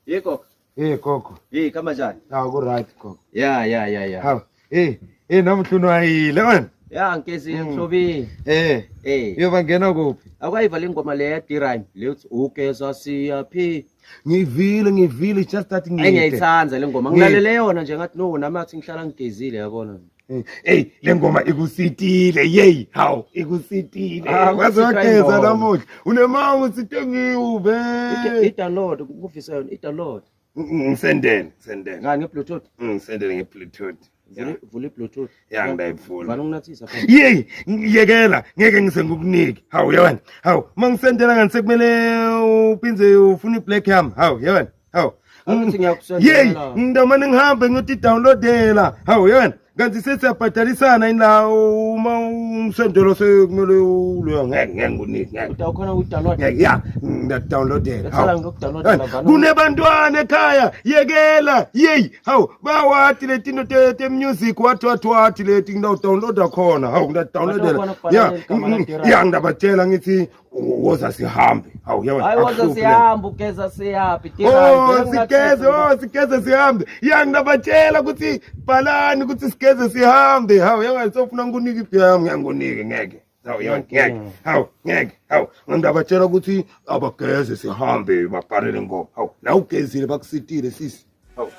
Yiko. Gogo. Kama njani? Ku right gogo. Ya. Hawu. Namhlunwayile wena. Ya ngezile mhlobini. Uyobangena kuphi? Akwayiva le ngoma le ya D-Rhyme. Lethi ugeza siyaphi. Ngivile just starting ngiyile. Ngiyayithanza le ngoma. Ngilalele yona nje ngathi no namathi ngihlala ngigezile yabona. Le ngoma ikusitile hawu ikusitile. Wazogeza namuhla. Unemango sithe ngiuve. I-download kufisa yona i-download. Ngisendele. Ngani nge-Bluetooth? Ngisendele nge-Bluetooth. Vula i-Bluetooth. Ya ngiyayivula. Bani ungathisa phela. Yekela ngeke ngisengukuniki. Hawu yabona. Hawu mangisendela ngani sekumele uphinze ufuna i-black yami. Hawu yabona. Hawu. Athi ngiyakusendela. Ngidomane ngihambe ngiyodownloadela. Hawu yabona. Kanti sesiyabhadalisana ila uma umsendelo sekumele ulo ngeke ngikuniki. Ukhona udownload. Ya ngidownloadela. Ecala ngokudownloadela bani. Kunebantwana ekhaya yekela hawu bawathi letinto te music wathi leti ngidawudownloada khona hawu ngidownloadela ya ngidabatshela ngithi woza sihambe hawu yabona hayi woza sihambe ugeza siyapi D-Rhyme sigeze sihambe ya ngidabatshela ukuthi bhalani ukuthi sigeze sihambe hawu yabona sofuna ngikunike iphi yami ngiyangunike ngeke ngeke ngidabatshela ukuthi abageze sihambe babhalele ngoma hawu la ugezile bakusitile sisi hawu